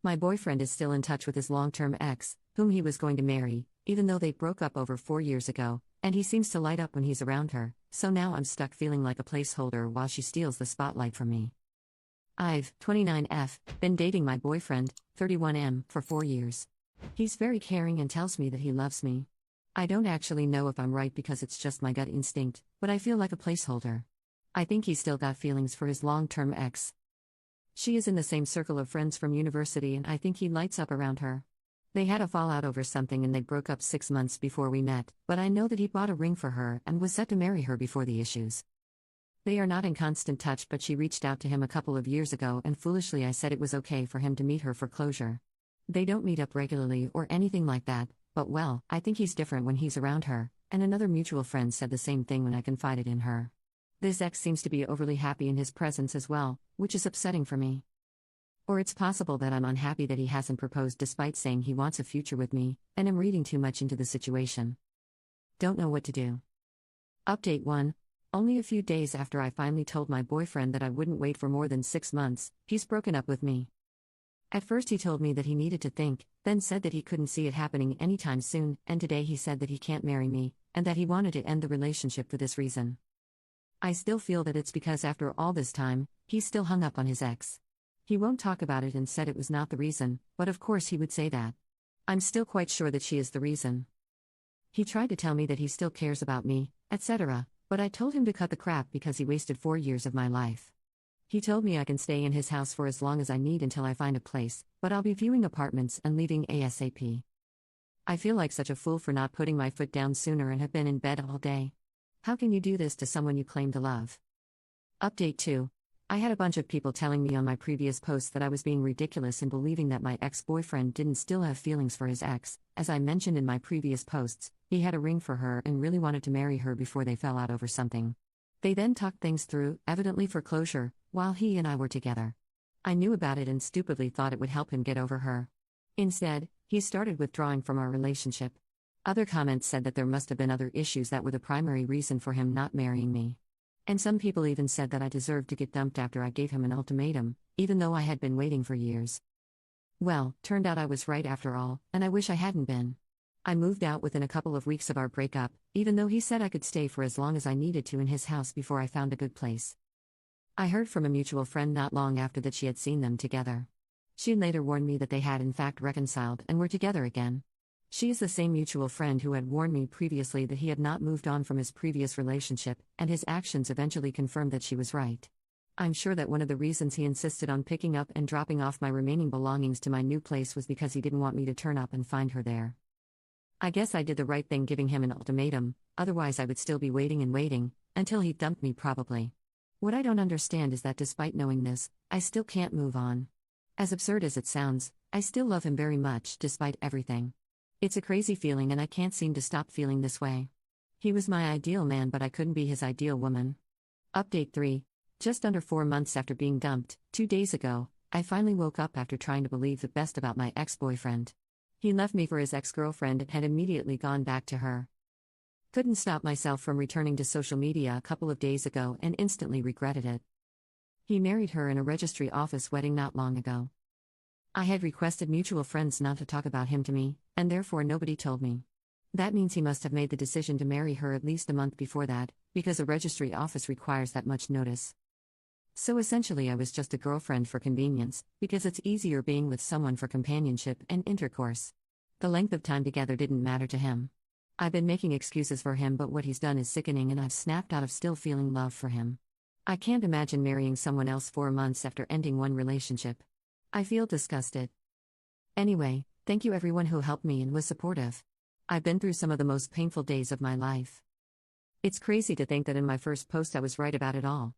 My boyfriend is still in touch with his long-term ex, whom he was going to marry, even though they broke up over 4 years ago, and he seems to light up when he's around her, so now I'm stuck feeling like a placeholder while she steals the spotlight from me. I've, 29F, been dating my boyfriend, 31M, for 4 years. He's very caring and tells me that he loves me. I don't actually know if I'm right because it's just my gut instinct, but I feel like a placeholder. I think he's still got feelings for his long-term ex. She is in the same circle of friends from university and I think he lights up around her. They had a fallout over something and they broke up 6 months before we met, but I know that he bought a ring for her and was set to marry her before the issues. They are not in constant touch, but she reached out to him a couple of years ago and foolishly I said it was okay for him to meet her for closure. They don't meet up regularly or anything like that, but well, I think he's different when he's around her, and another mutual friend said the same thing when I confided in her. This ex seems to be overly happy in his presence as well, which is upsetting for me. Or it's possible that I'm unhappy that he hasn't proposed despite saying he wants a future with me, and am reading too much into the situation. Don't know what to do. Update 1. Only a few days after I finally told my boyfriend that I wouldn't wait for more than 6 months, he's broken up with me. At first he told me that he needed to think, then said that he couldn't see it happening anytime soon, and today he said that he can't marry me, and that he wanted to end the relationship for this reason. I still feel that it's because after all this time, he's still hung up on his ex. He won't talk about it and said it was not the reason, but of course he would say that. I'm still quite sure that she is the reason. He tried to tell me that he still cares about me, etc., but I told him to cut the crap because he wasted 4 years of my life. He told me I can stay in his house for as long as I need until I find a place, but I'll be viewing apartments and leaving ASAP. I feel like such a fool for not putting my foot down sooner and have been in bed all day. How can you do this to someone you claim to love? Update 2. I had a bunch of people telling me on my previous posts that I was being ridiculous in believing that my ex-boyfriend didn't still have feelings for his ex. As I mentioned in my previous posts, he had a ring for her and really wanted to marry her before they fell out over something. They then talked things through, evidently for closure, while he and I were together. I knew about it and stupidly thought it would help him get over her. Instead, he started withdrawing from our relationship. Other comments said that there must have been other issues that were the primary reason for him not marrying me. And some people even said that I deserved to get dumped after I gave him an ultimatum, even though I had been waiting for years. Well, turned out I was right after all, and I wish I hadn't been. I moved out within a couple of weeks of our breakup, even though he said I could stay for as long as I needed to in his house before I found a good place. I heard from a mutual friend not long after that she had seen them together. She later warned me that they had in fact reconciled and were together again. She is the same mutual friend who had warned me previously that he had not moved on from his previous relationship, and his actions eventually confirmed that she was right. I'm sure that one of the reasons he insisted on picking up and dropping off my remaining belongings to my new place was because he didn't want me to turn up and find her there. I guess I did the right thing giving him an ultimatum, otherwise I would still be waiting and waiting, until he dumped me probably. What I don't understand is that despite knowing this, I still can't move on. As absurd as it sounds, I still love him very much despite everything. It's a crazy feeling and I can't seem to stop feeling this way. He was my ideal man but I couldn't be his ideal woman. Update 3. Just under 4 months after being dumped, 2 days ago, I finally woke up after trying to believe the best about my ex-boyfriend. He left me for his ex-girlfriend and had immediately gone back to her. Couldn't stop myself from returning to social media a couple of days ago and instantly regretted it. He married her in a registry office wedding not long ago. I had requested mutual friends not to talk about him to me, and therefore nobody told me. That means he must have made the decision to marry her at least a month before that, because a registry office requires that much notice. So essentially I was just a girlfriend for convenience, because it's easier being with someone for companionship and intercourse. The length of time together didn't matter to him. I've been making excuses for him but what he's done is sickening and I've snapped out of still feeling love for him. I can't imagine marrying someone else 4 months after ending one relationship. I feel disgusted. Anyway, thank you everyone who helped me and was supportive. I've been through some of the most painful days of my life. It's crazy to think that in my first post I was right about it all.